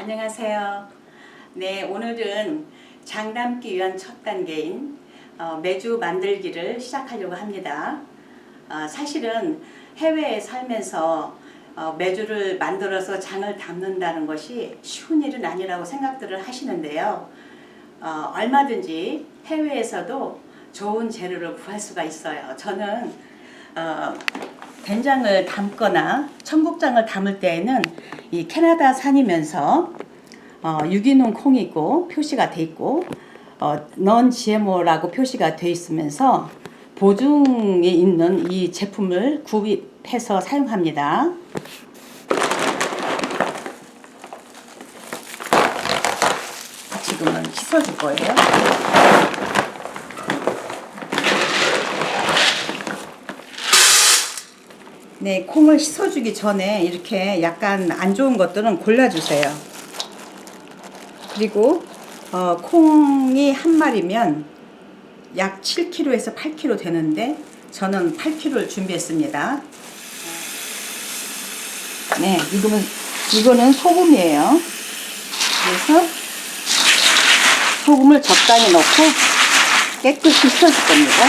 안녕하세요. 네, 오늘은 장 담기 위한 첫 단계인 매주 만들기를 시작하려고 합니다. 사실은 해외에 살면서 매주를 만들어서 장을 담는다는 것이 쉬운 일은 아니라고 생각들을 하시는데요. 얼마든지 해외에서도 좋은 재료를 구할 수가 있어요. 저는 된장을 담거나 청국장을 담을 때에는 이 캐나다 산이면서 유기농 콩이고 표시가 돼 있고 넌 GMO라고 표시가 돼 있으면서 보증이 있는 이 제품을 구입해서 사용합니다. 지금은 씻어줄 거예요. 네, 콩을 씻어주기 전에 이렇게 약간 안 좋은 것들은 골라주세요. 그리고 콩이 한 마리면 약 7kg에서 8kg 되는데 저는 8kg를 준비했습니다. 네, 이거는 소금이에요. 그래서 소금을 적당히 넣고 깨끗이 씻어줄 겁니다.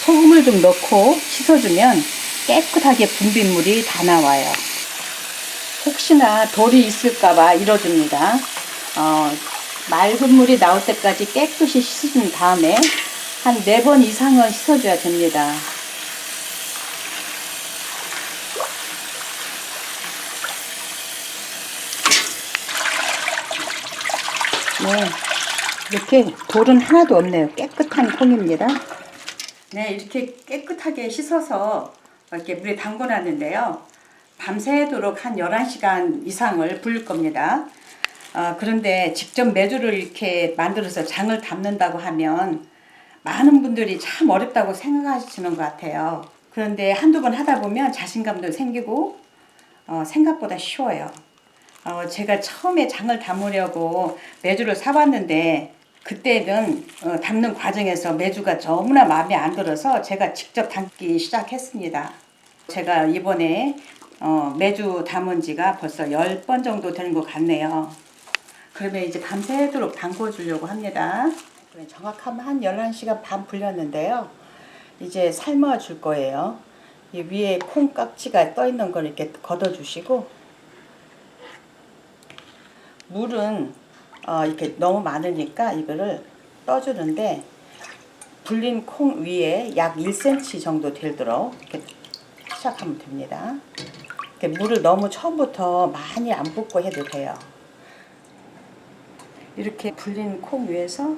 소금을 좀 넣고 씻어주면 깨끗하게 분비물이 다 나와요. 혹시나 돌이 있을까봐 잃어줍니다. 맑은 물이 나올 때까지 깨끗이 씻어준 다음에 한 4번 이상은 씻어줘야 됩니다. 네, 이렇게 돌은 하나도 없네요. 깨끗한 콩입니다. 네, 이렇게 깨끗하게 씻어서 이렇게 물에 담궈 놨는데요. 밤새도록 한 11시간 이상을 불릴 겁니다. 그런데 직접 매주를 이렇게 만들어서 장을 담는다고 하면 많은 분들이 참 어렵다고 생각하시는 것 같아요. 그런데 한두 번 하다 보면 자신감도 생기고 생각보다 쉬워요. 제가 처음에 장을 담으려고 매주를 사봤는데 그때는 담는 과정에서 매주가 너무나 마음에 안 들어서 제가 직접 담기 시작했습니다. 제가 이번에 매주 담은 지가 벌써 10번 정도 되는 것 같네요. 그러면 이제 밤새도록 담궈 주려고 합니다. 정확하면 한 11시간 반 불렸는데요. 이제 삶아 줄 거예요. 이 위에 콩 깍지가 떠 있는 걸 이렇게 걷어 주시고, 물은 이렇게 너무 많으니까 이거를 떠주는데 불린 콩 위에 약 1cm 정도 되도록 이렇게 시작하면 됩니다. 이렇게 물을 너무 처음부터 많이 안 붓고 해도 돼요. 이렇게 불린 콩 위에서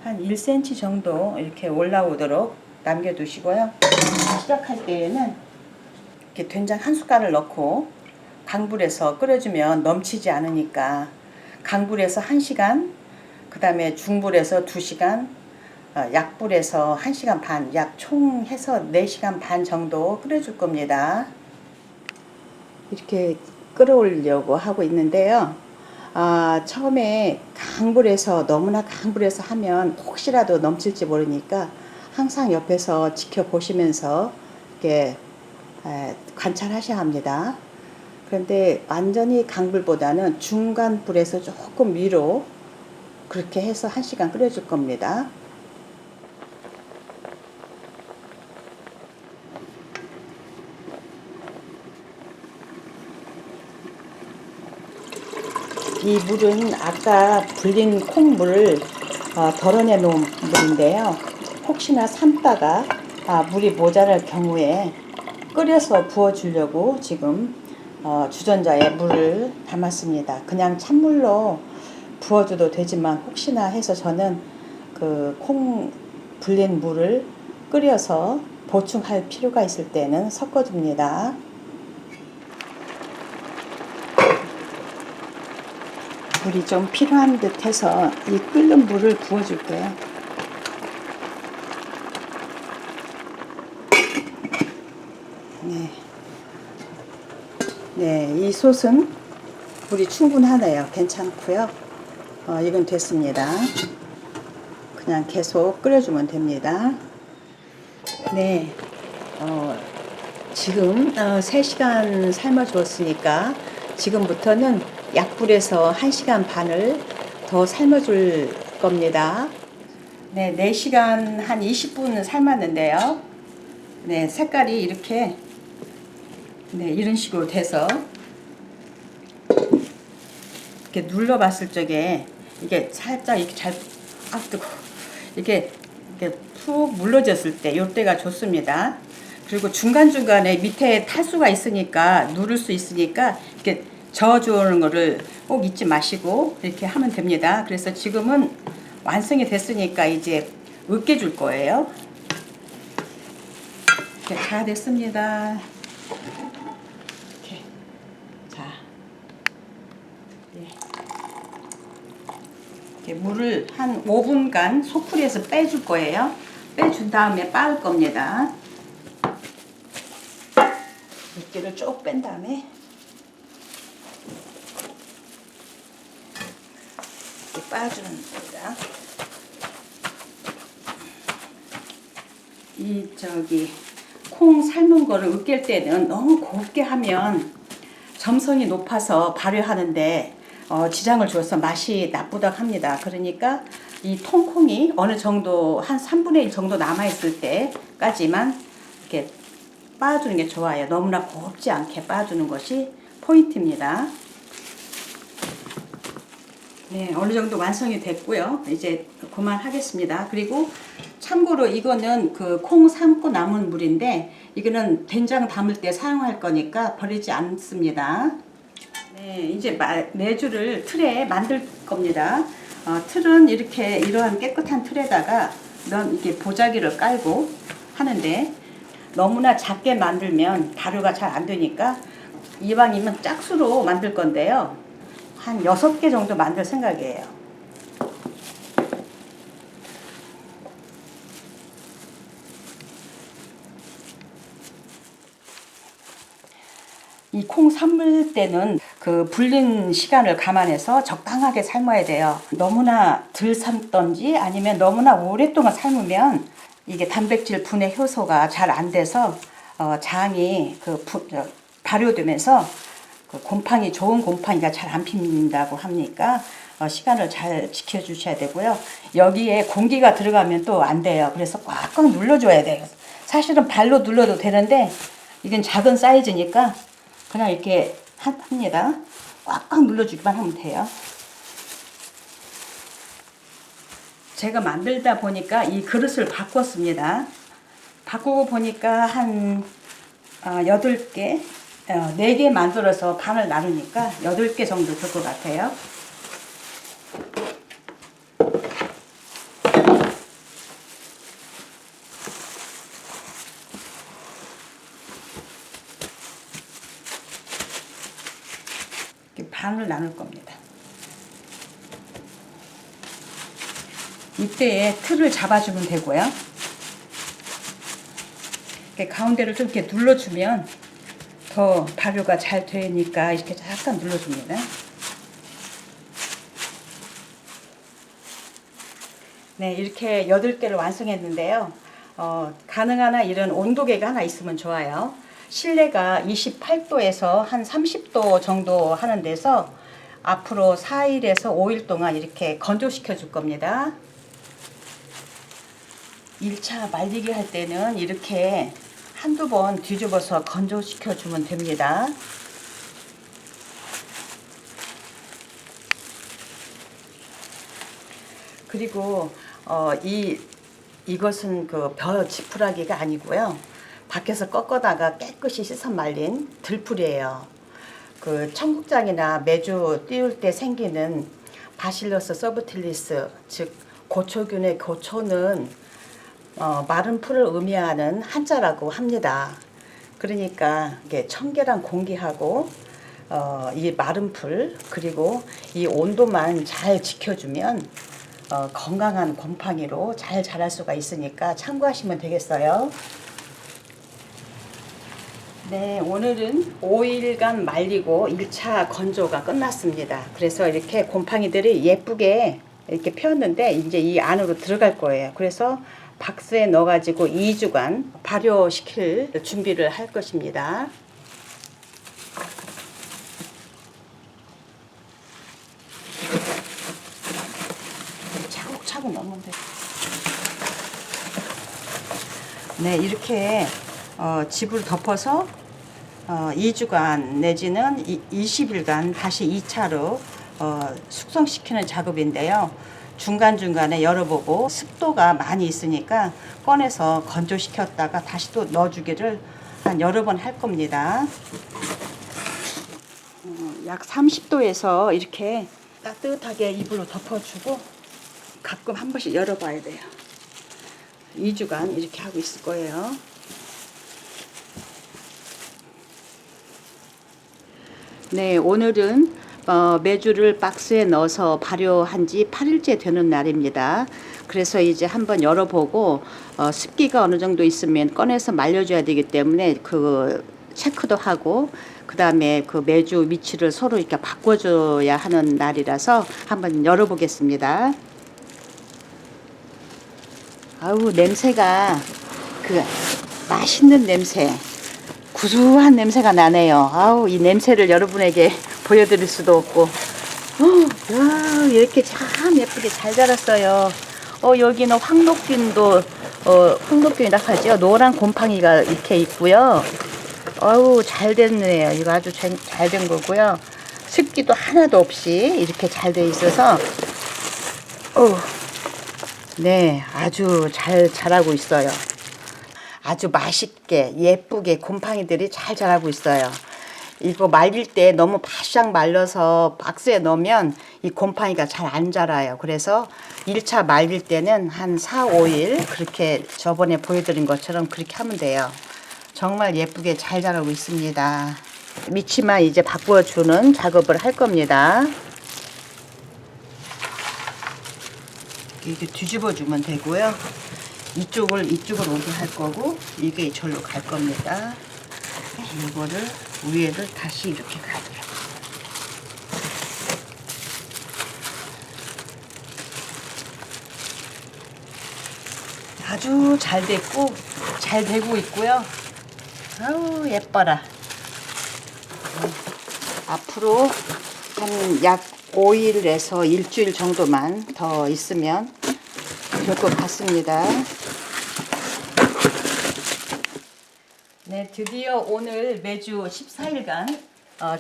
한 1cm 정도 이렇게 올라오도록 남겨두시고요. 시작할 때에는 이렇게 된장 한 숟갈을 넣고 강불에서 끓여주면 넘치지 않으니까 강불에서 1시간, 그 다음에 중불에서 2시간, 약불에서 1시간 반, 약 총 해서 4시간 반 정도 끓여줄 겁니다. 이렇게 끓여오려고 하고 있는데요. 처음에 너무나 강불에서 하면 혹시라도 넘칠지 모르니까 항상 옆에서 지켜보시면서 이렇게 관찰하셔야 합니다. 그런데 완전히 강불보다는 중간 불에서 조금 위로 그렇게 해서 1시간 끓여줄 겁니다. 이 물은 아까 불린 콩물을 덜어내 놓은 물인데요. 혹시나 삶다가 물이 모자랄 경우에 끓여서 부어주려고 지금 주전자에 물을 담았습니다. 그냥 찬물로 부어줘도 되지만 혹시나 해서 저는 그 콩 불린 물을 끓여서 보충할 필요가 있을 때는 섞어줍니다. 물이 좀 필요한 듯 해서 이 끓는 물을 부어줄게요. 네, 이 솥은 물이 충분하네요. 괜찮고요. 이건 됐습니다. 그냥 계속 끓여주면 됩니다. 네, 지금 3시간 삶아 주었으니까 지금부터는 약불에서 1시간 반을 더 삶아 줄 겁니다. 네, 4시간 한 20분 삶았는데요. 네, 색깔이 이렇게 이런 식으로 돼서 이렇게 눌러봤을 적에 이게 살짝 이렇게 잘 뜨고 이렇게 푹 물러졌을 때 이때가 좋습니다. 그리고 중간중간에 밑에 탈수가 있으니까 누를 수 있으니까 이렇게 저어주는 거를 꼭 잊지 마시고 이렇게 하면 됩니다. 그래서 지금은 완성이 됐으니까 이제 으깨줄 거예요. 이렇게 다 됐습니다. 이렇게 자, 이렇게 물을 한 5분간 소쿠리에서 빼줄 거예요. 빼준 다음에 빻을 겁니다. 물기를 쭉 뺀 다음에 이렇게 빻아주는 겁니다. 콩 삶은 거를 으깰 때는 너무 곱게 하면 점성이 높아서 발효하는데 지장을 줘서 맛이 나쁘다고 합니다. 그러니까 이 통콩이 어느 정도 한 3분의 1 정도 남아있을 때까지만 이렇게 빻아주는 게 좋아요. 너무나 곱지 않게 빻아주는 것이 포인트입니다. 네, 어느 정도 완성이 됐고요. 이제 그만하겠습니다. 그리고 참고로 이거는 그 콩 삶고 남은 물인데 이거는 된장 담을 때 사용할 거니까 버리지 않습니다. 네, 이제 메주를 틀에 만들 겁니다. 틀은 이러한 깨끗한 틀에다가 이렇게 보자기를 깔고 하는데 너무나 작게 만들면 발효가 잘 안 되니까 이왕이면 짝수로 만들 건데요. 한 6개 정도 만들 생각이에요. 이 콩 삶을 때는 그 불린 시간을 감안해서 적당하게 삶아야 돼요. 너무나 덜 삶던지 아니면 너무나 오랫동안 삶으면 이게 단백질 분해 효소가 잘 안 돼서 장이 발효되면서 좋은 곰팡이가 잘 안 핀다고 합니까? 시간을 잘 지켜주셔야 되고요. 여기에 공기가 들어가면 또 안 돼요. 그래서 꽉꽉 눌러줘야 돼요. 사실은 발로 눌러도 되는데 이건 작은 사이즈니까 그냥 이렇게 합니다. 꽉꽉 눌러주기만 하면 돼요. 제가 만들다 보니까 이 그릇을 바꿨습니다. 바꾸고 보니까 한 8개, 4개 만들어서 반을 나누니까 8개 정도 될 것 같아요. 반을 나눌 겁니다. 이때에 틀을 잡아주면 되고요. 이렇게 가운데를 좀 이렇게 눌러주면 더 발효가 잘 되니까 이렇게 약간 눌러줍니다. 네, 이렇게 8개를 완성했는데요. 가능하나 이런 온도계가 하나 있으면 좋아요. 실내가 28도에서 한 30도 정도 하는 데서 앞으로 4일에서 5일 동안 이렇게 건조시켜 줄 겁니다. 1차 말리기 할 때는 이렇게 한두 번 뒤집어서 건조시켜 주면 됩니다. 그리고 이것은 그 벼 지푸라기가 아니고요. 밖에서 꺾어다가 깨끗이 씻어 말린 들풀이에요. 그 청국장이나 메주 띄울 때 생기는 바실러스 서브틸리스, 즉 고초균의 고초는 마른 풀을 의미하는 한자라고 합니다. 그러니까 이게 청결한 공기하고 이 마른 풀 그리고 이 온도만 잘 지켜주면 건강한 곰팡이로 잘 자랄 수가 있으니까 참고하시면 되겠어요. 네, 오늘은 5일간 말리고 1차 건조가 끝났습니다. 그래서 이렇게 곰팡이들이 예쁘게 이렇게 폈는데 이제 이 안으로 들어갈 거예요. 그래서 박스에 넣어가지고 2주간 발효시킬 준비를 할 것입니다. 차곡차곡 넣으면 돼요. 네, 이렇게 집을 덮어서 2주간 내지는 20일간 다시 2차로 숙성시키는 작업인데요. 중간중간에 열어보고 습도가 많이 있으니까 꺼내서 건조시켰다가 다시 또 넣어주기를 한 여러 번 할 겁니다. 약 30도에서 이렇게 따뜻하게 이불로 덮어주고 가끔 한 번씩 열어봐야 돼요. 2주간 이렇게 하고 있을 거예요. 네, 오늘은 메주를 박스에 넣어서 발효한 지 8일째 되는 날입니다. 그래서 이제 한번 열어보고 습기가 어느 정도 있으면 꺼내서 말려줘야 되기 때문에 그 체크도 하고 그 다음에 그 메주 위치를 서로 이렇게 바꿔줘야 하는 날이라서 한번 열어보겠습니다. 아우, 냄새가 그 맛있는 냄새, 구수한 냄새가 나네요. 아우, 이 냄새를 여러분에게 보여드릴 수도 없고. 와, 이렇게 참 예쁘게 잘 자랐어요. 여기는 황록균도 황록균이라 하죠. 노란 곰팡이가 이렇게 있고요. 아우, 잘 됐네요. 이거 아주 잘 된 거고요. 습기도 하나도 없이 이렇게 잘 돼 있어서 네, 아주 잘 자라고 있어요. 아주 맛있게 예쁘게 곰팡이들이 잘 자라고 있어요. 이거 말릴 때 너무 바싹 말려서 박스에 넣으면 이 곰팡이가 잘 안 자라요. 그래서 1차 말릴 때는 한 4, 5일 그렇게 저번에 보여드린 것처럼 그렇게 하면 돼요. 정말 예쁘게 잘 자라고 있습니다. 위치만 이제 바꿔주는 작업을 할 겁니다. 이렇게 뒤집어 주면 되고요. 이쪽을 이쪽으로 오게 할 거고 이게 절로 갈 겁니다. 이거를 위에를 다시 이렇게 가고요. 아주 잘 됐고 잘 되고 있고요. 아우, 예뻐라. 앞으로 한 약 5일에서 일주일 정도만 더 있으면 될 것 같습니다. 네, 드디어 오늘 매주 14일간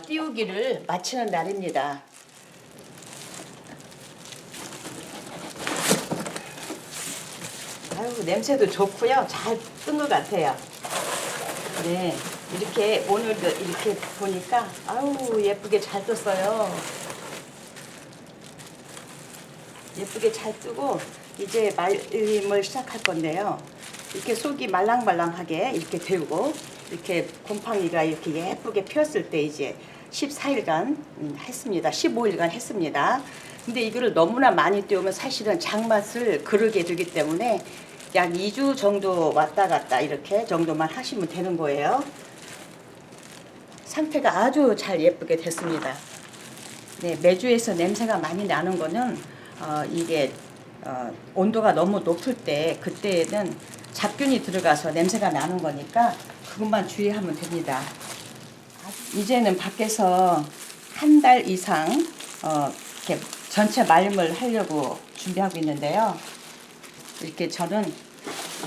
띄우기를 마치는 날입니다. 아유, 냄새도 좋고요. 잘 뜬 것 같아요. 네, 이렇게 오늘도 이렇게 보니까 아우, 예쁘게 잘 떴어요. 예쁘게 잘 뜨고 이제 말림을 시작할 건데요. 이렇게 속이 말랑말랑하게 이렇게 되고 이렇게 곰팡이가 이렇게 예쁘게 피었을 때 이제 14일간 했습니다. 15일간 했습니다. 근데 이거를 너무나 많이 띄우면 사실은 장맛을 그르게 되기 때문에 약 2주 정도 왔다 갔다 이렇게 정도만 하시면 되는 거예요. 상태가 아주 잘 예쁘게 됐습니다. 네, 메주에서 냄새가 많이 나는 거는 이게 온도가 너무 높을 때 그때는 잡균이 들어가서 냄새가 나는 거니까 그것만 주의하면 됩니다. 이제는 밖에서 한 달 이상 이렇게 전체 말림을 하려고 준비하고 있는데요. 이렇게 저는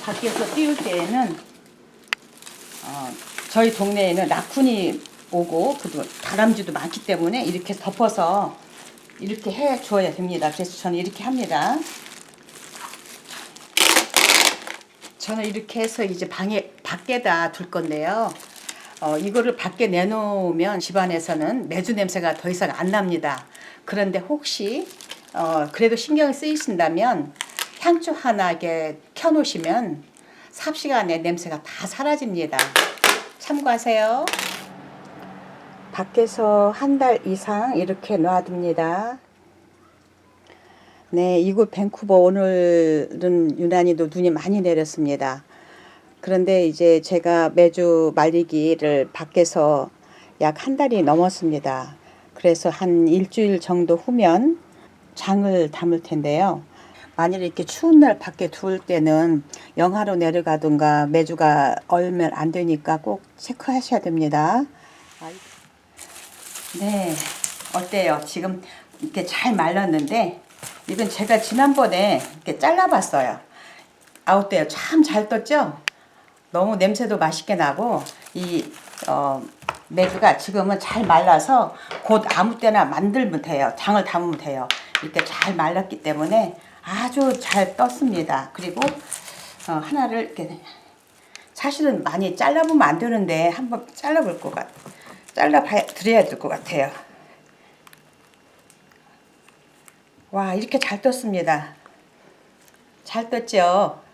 밖에서 띄울 때에는 저희 동네에는 라쿤이 오고 다람쥐도 많기 때문에 이렇게 덮어서 이렇게 해 줘야 됩니다. 그래서 저는 이렇게 합니다. 저는 이렇게 해서 이제 밖에다 둘 건데요. 이거를 밖에 내놓으면 집안에서는 메주 냄새가 더 이상 안 납니다. 그런데 혹시 그래도 신경이 쓰이신다면 향초 하나 이렇게 켜놓으시면 삽시간에 냄새가 다 사라집니다. 참고하세요. 밖에서 한 달 이상 이렇게 놔둡니다. 네, 이곳 밴쿠버 오늘은 유난히도 눈이 많이 내렸습니다. 그런데 이제 제가 매주 말리기를 밖에서 약 한 달이 넘었습니다. 그래서 한 일주일 정도 후면 장을 담을 텐데요. 만일 이렇게 추운 날 밖에 두을 때는 영하로 내려가든가 매주가 얼면 안 되니까 꼭 체크하셔야 됩니다. 네, 어때요? 지금 이렇게 잘 말랐는데 이건 제가 지난번에 이렇게 잘라봤어요. 어때요? 참 잘 떴죠? 너무 냄새도 맛있게 나고 이 메주가 지금은 잘 말라서 곧 아무 때나 만들면 돼요. 장을 담으면 돼요. 이렇게 잘 말랐기 때문에 아주 잘 떴습니다. 그리고 하나를 이렇게 사실은 많이 잘라보면 안 되는데 한번 잘라볼 것 같아요. 잘라봐야 드려야 될 것 같아요. 와, 이렇게 잘 떴습니다. 잘 떴죠?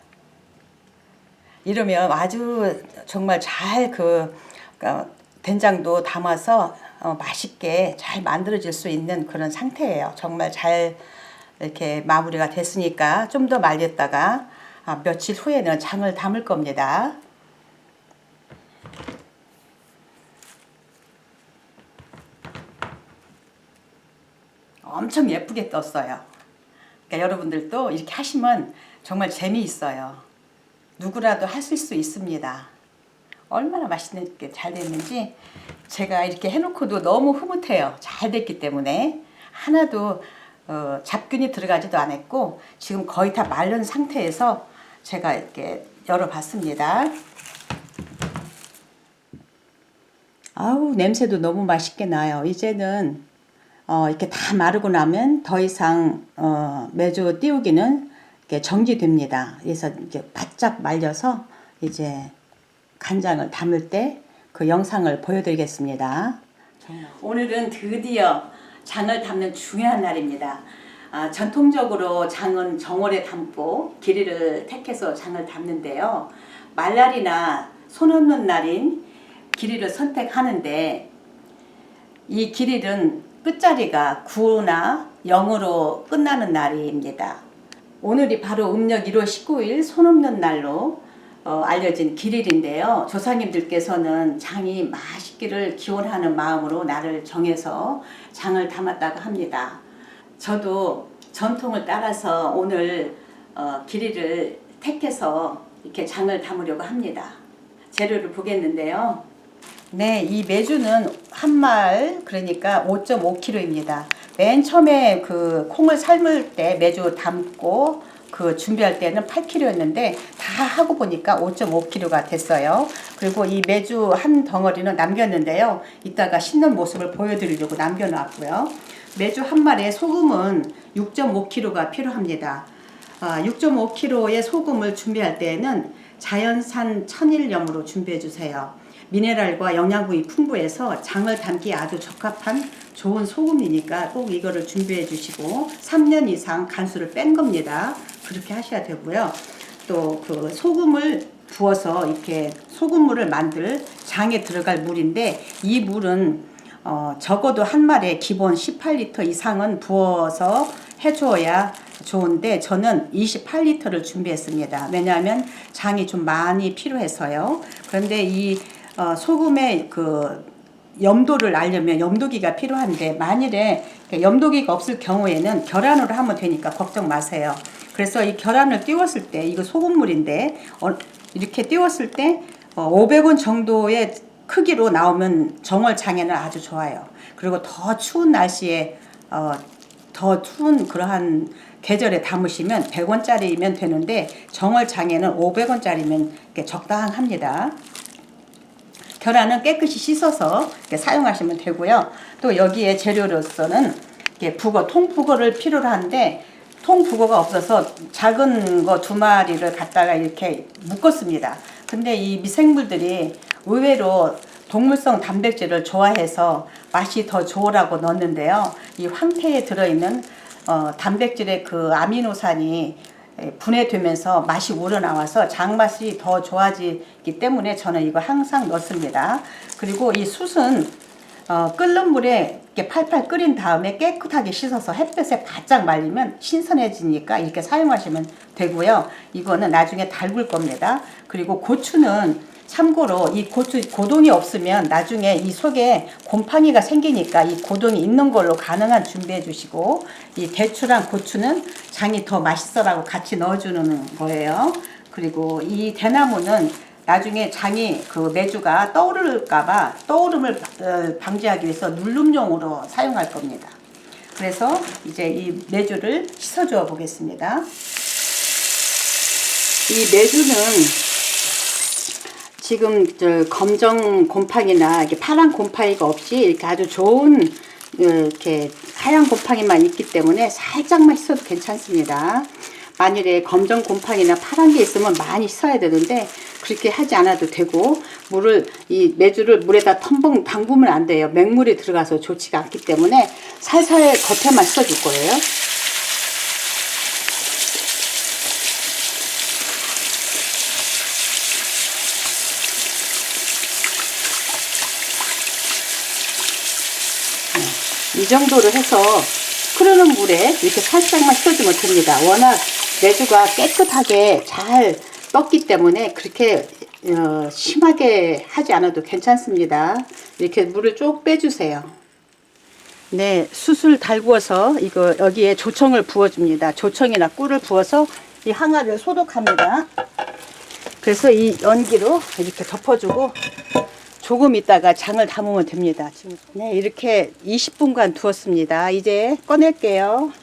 이러면 아주 정말 잘 된장도 담아서 맛있게 잘 만들어질 수 있는 그런 상태예요. 정말 잘 이렇게 마무리가 됐으니까 좀 더 말렸다가 며칠 후에는 장을 담을 겁니다. 엄청 예쁘게 떴어요. 그러니까 여러분들도 이렇게 하시면 정말 재미있어요. 누구라도 하실 수 있습니다. 얼마나 맛있게 잘 됐는지 제가 이렇게 해놓고도 너무 흐뭇해요. 잘 됐기 때문에 하나도 잡균이 들어가지도 않았고 지금 거의 다 마른 상태에서 제가 이렇게 열어봤습니다. 아우, 냄새도 너무 맛있게 나요. 이제는 이렇게 다 마르고 나면 더 이상 메주 띄우기는 이렇게 정지됩니다. 그래서 이제 바짝 말려서 이제 간장을 담을 때 그 영상을 보여드리겠습니다. 오늘은 드디어 장을 담는 중요한 날입니다. 전통적으로 장은 정월에 담고 길이를 택해서 장을 담는데요. 말날이나 손 없는 날인 길이를 선택하는데 이 길이는 끝자리가 9나 0으로 끝나는 날입니다. 오늘이 바로 음력 1월 19일 손 없는 날로 알려진 길일인데요. 조상님들께서는 장이 맛있기를 기원하는 마음으로 날을 정해서 장을 담았다고 합니다. 저도 전통을 따라서 오늘 길이를 택해서 이렇게 장을 담으려고 합니다. 재료를 보겠는데요. 네, 이 메주는 한 말, 그러니까 5.5kg입니다. 맨 처음에 그 콩을 삶을 때 메주 담고 그 준비할 때는 8kg였는데 다 하고 보니까 5.5kg가 됐어요. 그리고 이 메주 한 덩어리는 남겼는데요. 이따가 씻는 모습을 보여드리려고 남겨놨고요. 메주 한 마리에 소금은 6.5kg가 필요합니다. 6.5kg의 소금을 준비할 때에는 자연산 천일염으로 준비해 주세요. 미네랄과 영양분이 풍부해서 장을 담기에 아주 적합한 좋은 소금이니까 꼭 이거를 준비해 주시고 3년 이상 간수를 뺀 겁니다. 그렇게 하셔야 되고요. 또 그 소금을 부어서 이렇게 소금물을 만들 장에 들어갈 물인데 이 물은 적어도 한 마리에 기본 18리터 이상은 부어서 해줘야 좋은데 저는 28리터를 준비했습니다. 왜냐하면 장이 좀 많이 필요해서요. 그런데 이 소금의 그 염도를 알려면 염도기가 필요한데 만일에 염도기가 없을 경우에는 계란으로 하면 되니까 걱정 마세요. 그래서 이 계란을 띄웠을 때 이거 소금물인데 이렇게 띄웠을 때 500원 정도의 크기로 나오면 정월장에는 아주 좋아요. 그리고 더 추운 날씨에 더 추운 그러한 계절에 담으시면 100원짜리면 되는데 정월장에는 500원짜리면 적당합니다. 계란은 깨끗이 씻어서 사용하시면 되고요. 또 여기에 재료로서는 통북어를 필요로 하는데 통북어가 없어서 작은 거 2마리를 갖다가 이렇게 묶었습니다. 근데 이 미생물들이 의외로 동물성 단백질을 좋아해서 맛이 더 좋으라고 넣었는데요. 이 황태에 들어있는 단백질의 그 아미노산이 분해되면서 맛이 우러나와서 장맛이 더 좋아지기 때문에 저는 이거 항상 넣습니다. 그리고 이 숯은 끓는 물에 이렇게 팔팔 끓인 다음에 깨끗하게 씻어서 햇볕에 바짝 말리면 신선해지니까 이렇게 사용하시면 되고요. 이거는 나중에 달굴 겁니다. 그리고 고추는 참고로 이 고추 고동이 없으면 나중에 이 속에 곰팡이가 생기니까 이 고동이 있는 걸로 가능한 준비해 주시고, 이 대추랑 고추는 장이 더 맛있어라고 같이 넣어주는 거예요. 그리고 이 대나무는 나중에 장이 그 메주가 떠오를까봐 떠오름을 방지하기 위해서 누름용으로 사용할 겁니다. 그래서 이제 이 메주를 씻어주어 보겠습니다. 이 메주는 지금 저 검정 곰팡이나 이렇게 파란 곰팡이가 없이 이렇게 아주 좋은 이렇게 하얀 곰팡이만 있기 때문에 살짝만 씻어도 괜찮습니다. 만일에 검정 곰팡이나 파란 게 있으면 많이 씻어야 되는데 그렇게 하지 않아도 되고, 이 메주를 물에다 텀벙 담그면 안 돼요. 맹물이 들어가서 좋지가 않기 때문에 살살 겉에만 씻어줄 거예요. 이 정도로 해서 흐르는 물에 이렇게 살짝만 씻어주면 됩니다. 워낙 메주가 깨끗하게 잘 떴기 때문에 그렇게 심하게 하지 않아도 괜찮습니다. 이렇게 물을 쭉 빼주세요. 네, 숯을 달구어서 이거 여기에 조청을 부어줍니다. 조청이나 꿀을 부어서 이 항아리를 소독합니다. 그래서 이 연기로 이렇게 덮어주고 조금 있다가 장을 담으면 됩니다. 지금 네, 이렇게 20분간 두었습니다. 이제 꺼낼게요.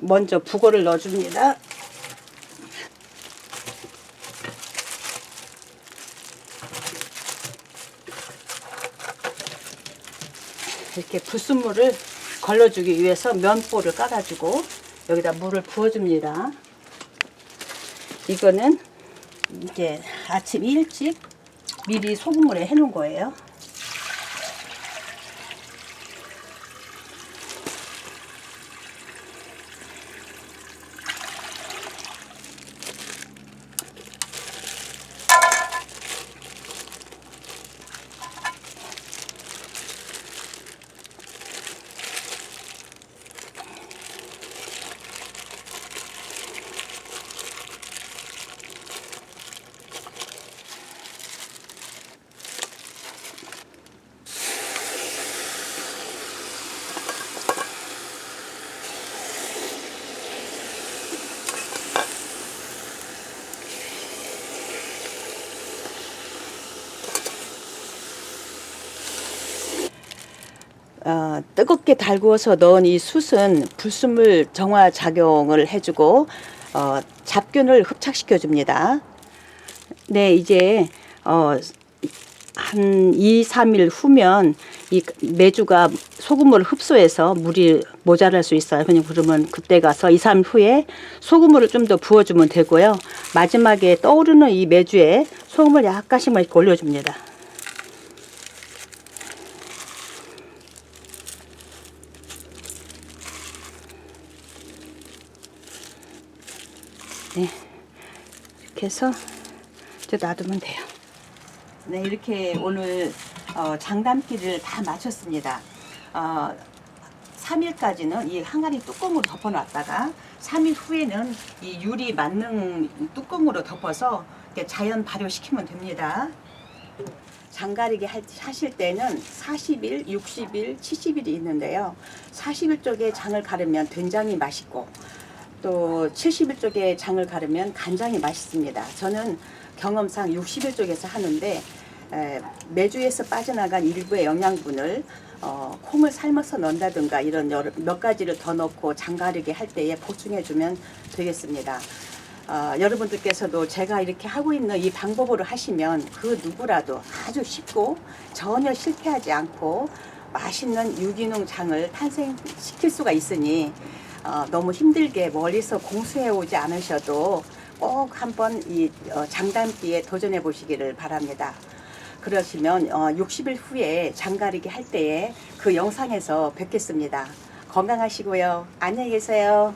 먼저 북어를 넣어줍니다. 이렇게 불순물을 걸러주기 위해서 면보를 깔아주고 여기다 물을 부어줍니다. 이거는 이제 아침 일찍 미리 소금물에 해놓은 거예요. 뜨겁게 달구어서 넣은 이 숯은 불순물 정화 작용을 해주고 잡균을 흡착시켜 줍니다. 네, 이제 한 2, 3일 후면 이 메주가 소금물을 흡수해서 물이 모자랄 수 있어요. 그러면 그때 가서 2, 3일 후에 소금물을 좀 더 부어주면 되고요. 마지막에 떠오르는 이 메주에 소금을 약간씩만 이렇게 올려줍니다. 네, 이렇게 해서 이제 놔두면 돼요. 네, 이렇게 오늘 장담기를 다 마쳤습니다. 3일까지는 이 항아리 뚜껑으로 덮어놨다가 3일 후에는 이 유리 만능 뚜껑으로 덮어서 이렇게 자연 발효시키면 됩니다. 장가리기 하실 때는 40일, 60일, 70일이 있는데요. 40일 쪽에 장을 가르면 된장이 맛있고 또 70일 쪽에 장을 가르면 간장이 맛있습니다. 저는 경험상 60일 쪽에서 하는데 메주에서 빠져나간 일부의 영양분을 콩을 삶아서 넣는다든가 이런 몇 가지를 더 넣고 장가르기 할 때에 보충해주면 되겠습니다. 여러분들께서도 제가 이렇게 하고 있는 이 방법으로 하시면 그 누구라도 아주 쉽고 전혀 실패하지 않고 맛있는 유기농 장을 탄생시킬 수가 있으니 너무 힘들게 멀리서 공수해 오지 않으셔도 꼭 한번 이 장담기에 도전해 보시기를 바랍니다. 그러시면 60일 후에 장가르기 할 때에 그 영상에서 뵙겠습니다. 건강하시고요. 안녕히 계세요.